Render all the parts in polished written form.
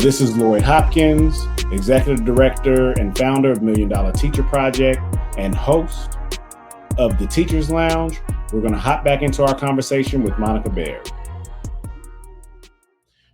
This is Lloyd Hopkins, Executive Director and founder of $1 Million Teacher Project and host of the Teachers Lounge. We're going to hop back into our conversation with Monica Baird.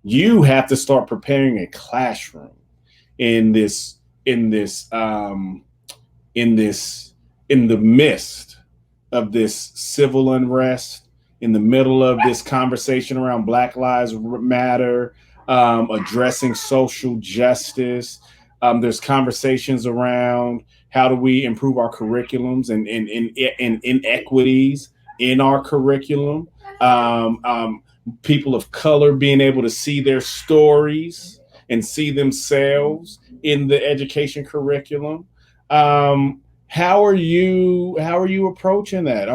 You have to start preparing a classroom in the midst of this civil unrest, in the middle of this conversation around Black Lives Matter, addressing social justice. There's conversations around how do we improve our curriculums and inequities in our curriculum. People of color being able to see their stories and see themselves in the education curriculum. How are you approaching that?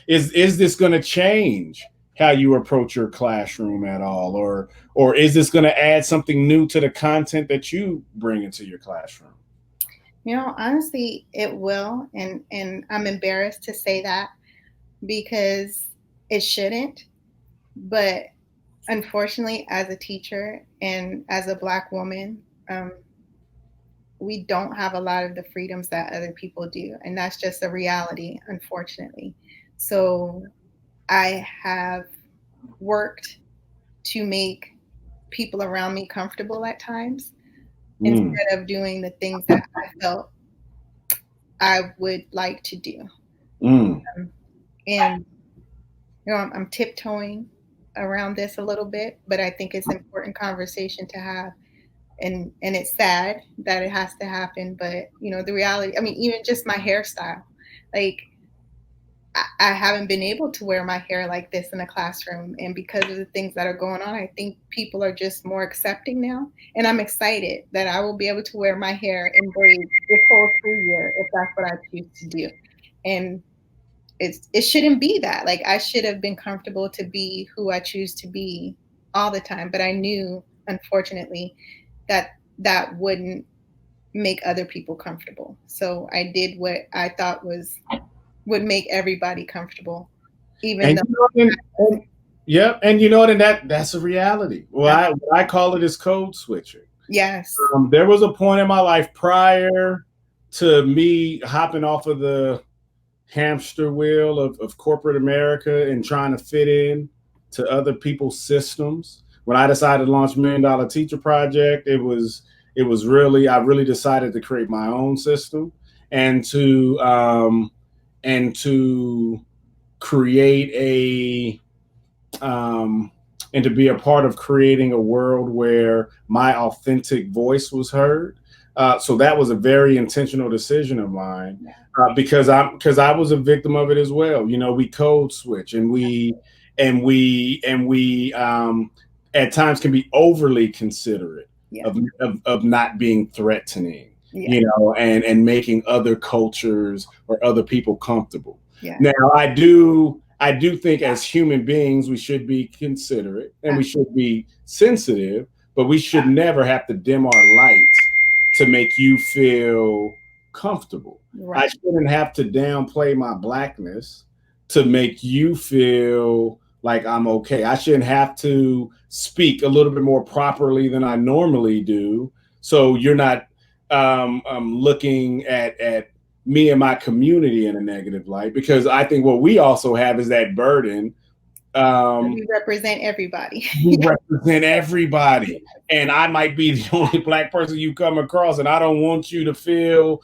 Is this going to change how you approach your classroom at all, or is this going to add something new to the content that you bring into your classroom? Honestly, it will, and I'm embarrassed to say that because it shouldn't. But unfortunately, as a teacher and as a Black woman, we don't have a lot of the freedoms that other people do. And that's just a reality, unfortunately. So I have worked to make people around me comfortable at times instead of doing the things that I felt I would like to do. And I'm tiptoeing around this a little bit, but I think it's an important conversation to have. And it's sad that it has to happen, but the reality, even just my hairstyle, like I haven't been able to wear my hair like this in a classroom, and because of the things that are going on, I think people are just more accepting now, and I'm excited that I will be able to wear my hair in braids this whole school year if that's what I choose to do. And it shouldn't be that. Like, I should have been comfortable to be who I choose to be all the time, but I knew, unfortunately, that wouldn't make other people comfortable. So I did what I thought would make everybody comfortable, even though. That's a reality. Well, I call it is code switching. Yes. There was a point in my life prior to me hopping off of the hamster wheel of corporate America and trying to fit in to other people's systems. When I decided to launch $1 Million Teacher Project, I really decided to create my own system and to create and to be a part of creating a world where my authentic voice was heard. So that was a very intentional decision of mine, because I was a victim of it as well. We code switch and we at times can be overly considerate of not being threatening, and making other cultures or other people comfortable. Yeah. Now, I do think as human beings, we should be considerate and we should be sensitive, but we should never have to dim our lights to make you feel comfortable. Right. I shouldn't have to downplay my Blackness to make you feel like I'm okay. I shouldn't have to speak a little bit more properly than I normally do, so you're not looking at me and my community in a negative light, because I think what we also have is that burden. We represent everybody. We represent everybody. And I might be the only Black person you come across, and I don't want you to feel,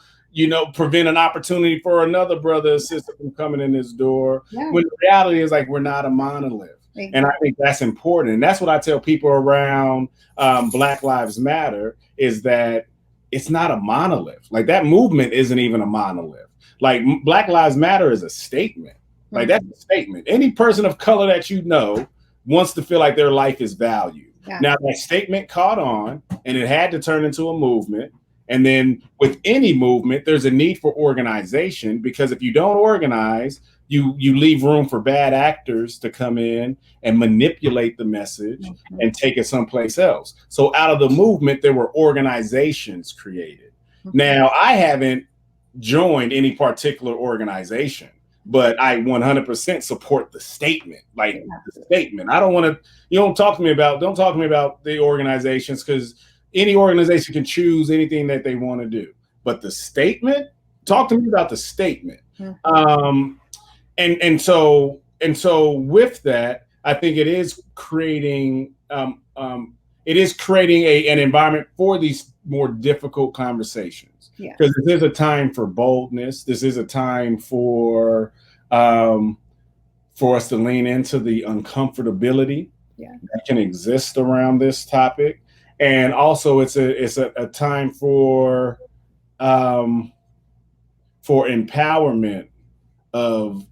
prevent an opportunity for another brother or sister from coming in this door. Yeah. When the reality is, like, we're not a monolith. Exactly. And I think that's important. And that's what I tell people around Black Lives Matter, is that it's not a monolith. Like, that movement isn't even a monolith. Like, Black Lives Matter is a statement. Like, that's a statement. Any person of color that wants to feel like their life is valued. Yeah. Now, that statement caught on, and it had to turn into a movement. And then with any movement, there's a need for organization, because if you don't organize, you leave room for bad actors to come in and manipulate the message and take it someplace else. So out of the movement, there were organizations created. Now, I haven't joined any particular organization, but I 100% support the statement. Like, the statement. I don't want to, don't talk to me about the organizations, because any organization can choose anything that they want to do. But the statement, talk to me about the statement. And so with that, I think it is creating an environment for these more difficult conversations. Because this is a time for boldness. This is a time for us to lean into the uncomfortability that can exist around this topic, and also it's a time for empowerment of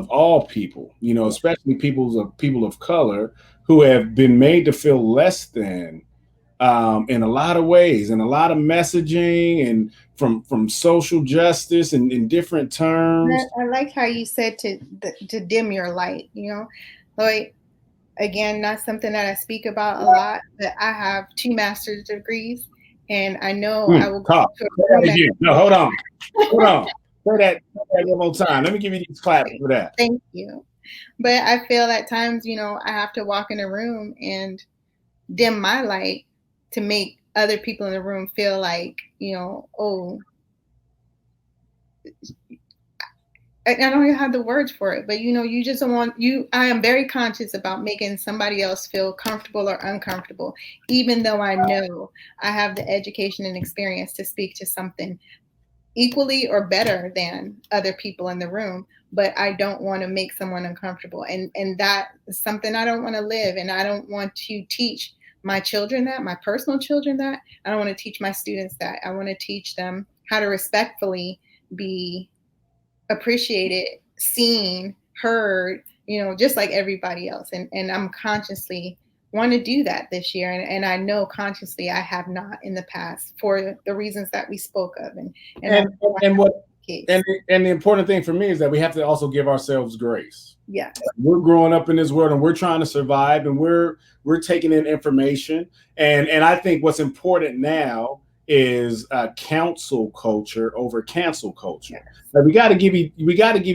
all people, especially people of color who have been made to feel less than in a lot of ways, and a lot of messaging, and from social justice and in different terms. I like how you said to dim your light. Like, again, not something that I speak about a lot, but I have 2 master's degrees, and I know I will go to No, hold on. Say that one more time. Let me give you these claps for that. Thank you. But I feel at times, I have to walk in a room and dim my light to make other people in the room feel like, oh, I don't even have the words for it, but you just don't want I am very conscious about making somebody else feel comfortable or uncomfortable, even though I know I have the education and experience to speak to something equally or better than other people in the room, but I don't want to make someone uncomfortable. And that is something I don't want to live. And I don't want to teach my children that, my personal children that. I don't want to teach my students that. I want to teach them how to respectfully be appreciated, seen, heard, just like everybody else. And I'm consciously want to do that this year. And I know consciously I have not in the past for the reasons that we spoke of. And the important thing for me is that we have to also give ourselves grace. Yeah. We're growing up in this world and we're trying to survive, and we're taking in information. And I think what's important now is counsel culture over cancel culture. Yes. Like we got to give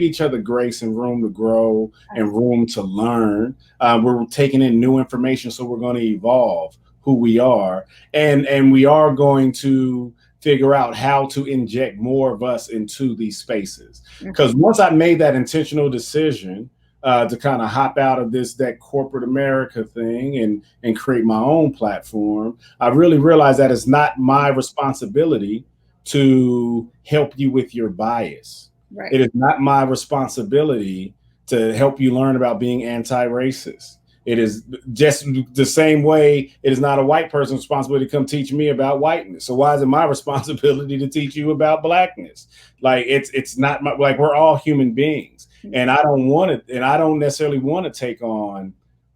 each other grace and room to grow and room to learn. We're taking in new information, so we're going to evolve who we are, and we are going to figure out how to inject more of us into these spaces. Because once I made that intentional decision to kind of hop out of that corporate America thing and create my own platform, I really realized that it's not my responsibility to help you with your bias. Right. It is not my responsibility to help you learn about being anti-racist. It is just the same way it is not a white person's responsibility to come teach me about whiteness. So why is it my responsibility to teach you about blackness? Like it's not like we're all human beings. And I don't want it, and I don't necessarily want to take on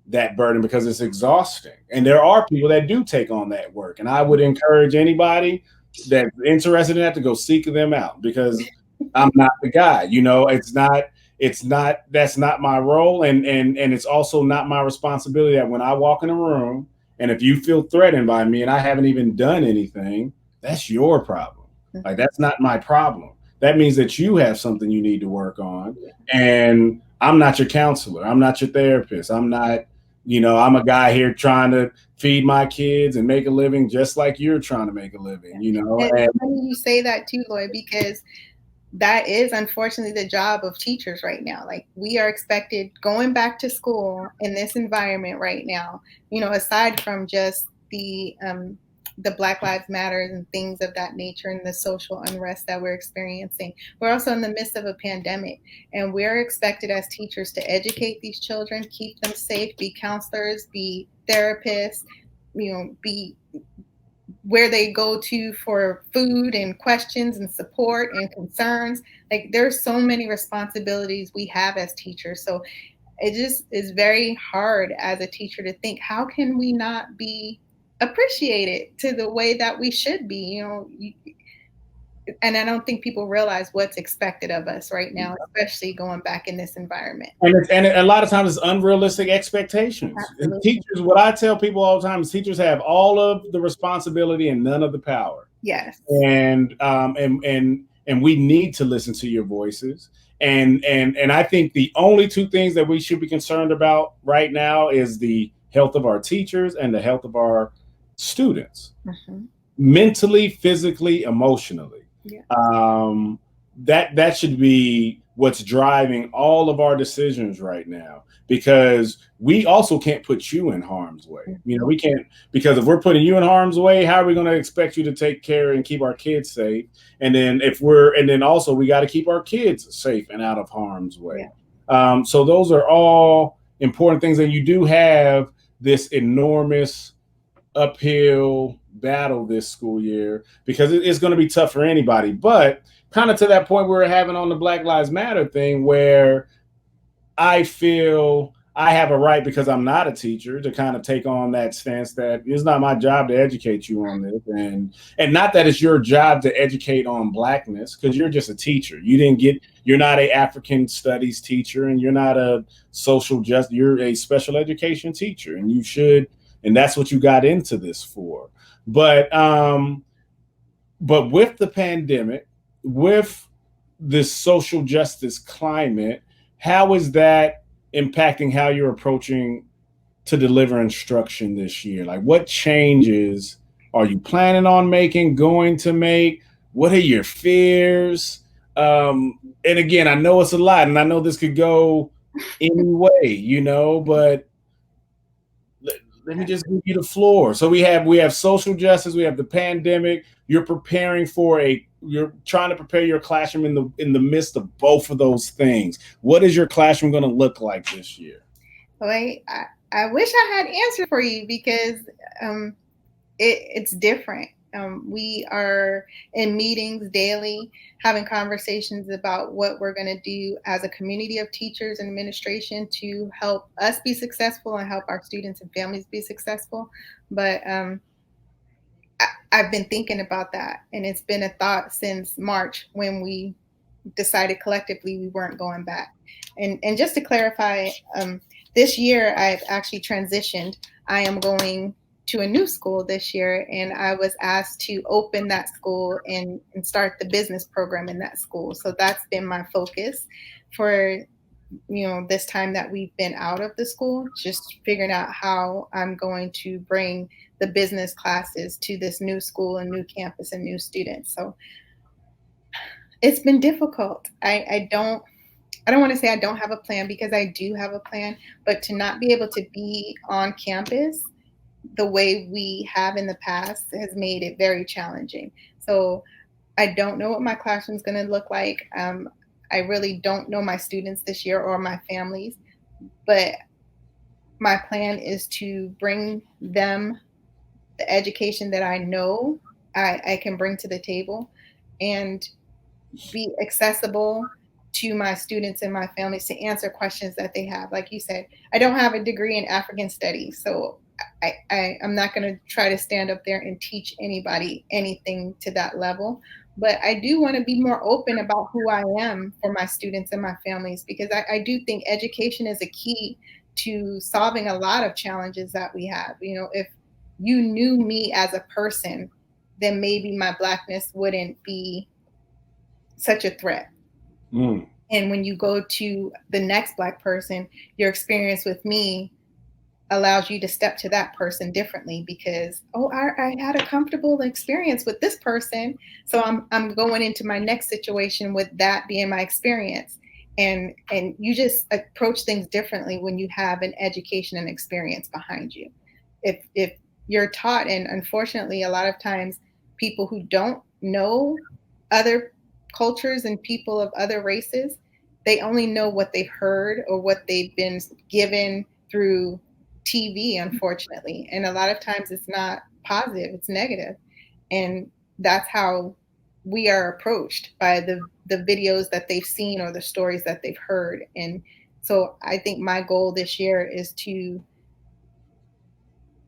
that burden because it's exhausting. And there are people that do take on that work. And I would encourage anybody that's interested in that to go seek them out, because I'm not the guy. That's not my role. And it's also not my responsibility that when I walk in a room, and if you feel threatened by me and I haven't even done anything, that's your problem. Like, that's not my problem. That means that you have something you need to work on. And I'm not your counselor. I'm not your therapist. I'm not, I'm a guy here trying to feed my kids and make a living just like you're trying to make a living, And you say that too, Lloyd, because that is unfortunately the job of teachers right now. Like, we are expected going back to school in this environment right now, aside from just the Black Lives Matter and things of that nature and the social unrest that we're experiencing. We're also in the midst of a pandemic, and we're expected as teachers to educate these children, keep them safe, be counselors, be therapists, be where they go to for food and questions and support and concerns. Like, there's so many responsibilities we have as teachers. So it just is very hard as a teacher to think, how can we not be appreciated to the way that we should be, and I don't think people realize what's expected of us right now, especially going back in this environment. And a lot of times it's unrealistic expectations. Teachers, what I tell people all the time is teachers have all of the responsibility and none of the power. Yes. And we need to listen to your voices. And I think the only 2 things that we should be concerned about right now is the health of our teachers and the health of our students, Mm-hmm. mentally, physically, emotionally. Yeah. That should be what's driving all of our decisions right now, because we also can't put you in harm's way. You know, we can't, because if we're putting you in harm's way, how are we going to expect you to take care and keep our kids safe? And then also we got to keep our kids safe and out of harm's way. Yeah. So those are all important things. And you do have this enormous uphill battle this school year, because it's going to be tough for anybody. But kind of to that point we were having on the Black Lives Matter thing, where I feel I have a right, because I'm not a teacher, to kind of take on that stance that it's not my job to educate you on this, and not that it's your job to educate on Blackness, because you're just a teacher. You're not a African studies teacher, and you're not a social justice. You're a special education teacher, and that's what you got into this for. But with the pandemic, with this social justice climate, how is that impacting how you're approaching to deliver instruction this year? Like, what changes are you planning on going to make? What are your fears? And again, I know it's a lot, and I know this could go any way, but let me just give you the floor. So we have social justice, we have the pandemic. You're trying to prepare your classroom in the midst of both of those things. What is your classroom going to look like this year? Well, I wish I had answers for you, because it's different. We are in meetings daily, having conversations about what we're going to do as a community of teachers and administration to help us be successful and help our students and families be successful. But I've been thinking about that, and it's been a thought since March, when we decided collectively we weren't going back. And just to clarify, this year I've actually transitioned. I am going to a new school this year, and I was asked to open that school and start the business program in that school. So that's been my focus for this time that we've been out of the school, just figuring out how I'm going to bring the business classes to this new school and new campus and new students. So it's been difficult. I don't want to say I don't have a plan, because I do have a plan, but to not be able to be on campus the way we have in the past has made it very challenging. So I don't know what my classroom is going to look like. I really don't know my students this year or my families, but my plan is to bring them the education that I know I can bring to the table, and be accessible to my students and my families to answer questions that they have. Like you said, I don't have a degree in African studies, so I'm not going to try to stand up there and teach anybody anything to that level. But I do want to be more open about who I am for my students and my families, because I do think education is a key to solving a lot of challenges that we have. If you knew me as a person, then maybe my Blackness wouldn't be such a threat. Mm. And when you go to the next Black person, your experience with me allows you to step to that person differently, because I had a comfortable experience with this person, so I'm going into my next situation with that being my experience. And you just approach things differently when you have an education and experience behind you. If you're taught, and unfortunately a lot of times people who don't know other cultures and people of other races, they only know what they've heard or what they've been given through TV, unfortunately. And a lot of times it's not positive, it's negative. And that's how we are approached by the videos that they've seen or the stories that they've heard. And so I think my goal this year is to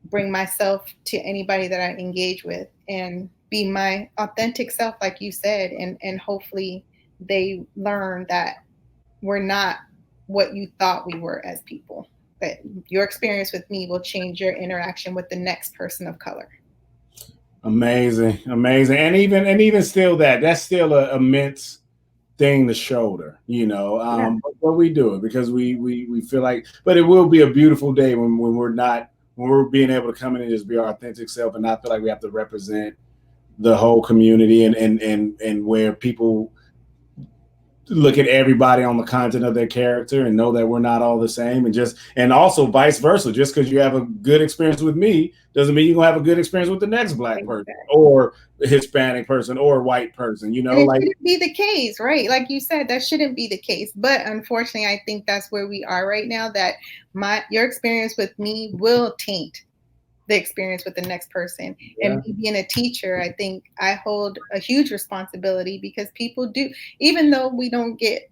bring myself to anybody that I engage with and be my authentic self, like you said, and hopefully they learn that we're not what you thought we were as people. That your experience with me will change your interaction with the next person of color. Amazing. And even still, that's still a immense thing to shoulder, Yeah. but we do it because we feel like, but it will be a beautiful day when we're not when we're being able to come in and just be our authentic self and not feel like we have to represent the whole community, and where people look at everybody on the content of their character and know that we're not all the same, and also vice versa. Just because you have a good experience with me doesn't mean you're gonna have a good experience with the next Black person or Hispanic person or white person, you know. And it like shouldn't be the case, right? Like you said, that shouldn't be the case. But unfortunately, I think that's where we are right now, that your experience with me will taint the experience with the next person. Yeah. And me being a teacher, I think I hold a huge responsibility, because people do, even though we don't get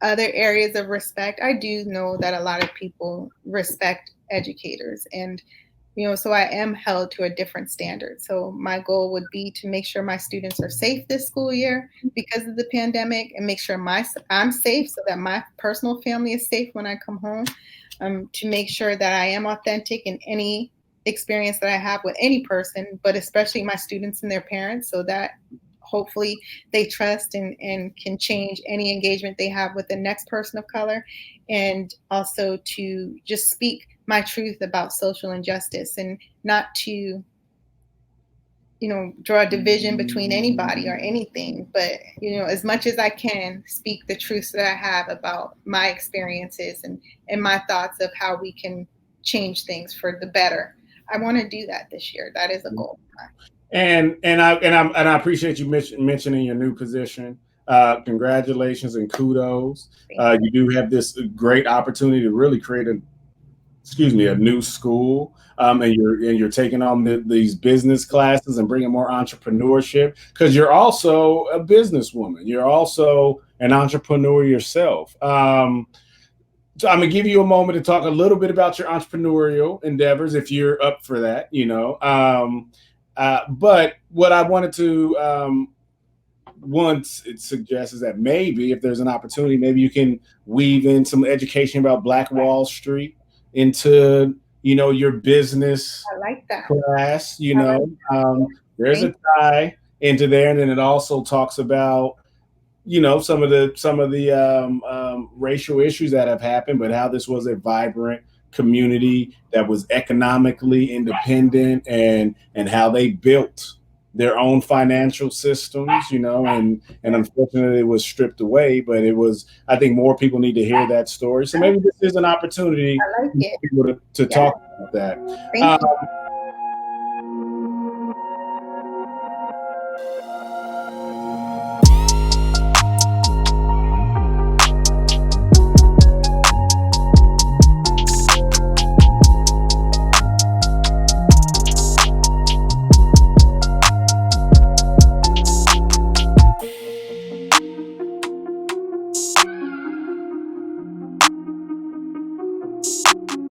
other areas of respect, I do know that a lot of people respect educators. And so I am held to a different standard. So my goal would be to make sure my students are safe this school year because of the pandemic, and make sure I'm safe so that my personal family is safe when I come home. To make sure that I am authentic in any experience that I have with any person, but especially my students and their parents, so that hopefully they trust and can change any engagement they have with the next person of color. And also to just speak my truth about social injustice, and not to draw a division between anybody or anything, but as much as I can, speak the truth that I have about my experiences and my thoughts of how we can change things for the better. I want to do that this year. That is a goal. And I appreciate you mentioning your new position. Congratulations and kudos. You do have this great opportunity to really create a new school, and you're taking on these business classes and bringing more entrepreneurship, because you're also a businesswoman. You're also an entrepreneur yourself. So I'm gonna give you a moment to talk a little bit about your entrepreneurial endeavors, if you're up for that. But what I wanted to once it suggests is that maybe if there's an opportunity, maybe you can weave in some education about Black Wall Street into your business class. There's a tie into there, and then it also talks about some of the racial issues that have happened, but how this was a vibrant community that was economically independent, and how they built their own financial systems, and unfortunately it was stripped away. But I think more people need to hear that story. So maybe this is an opportunity for people to talk about that.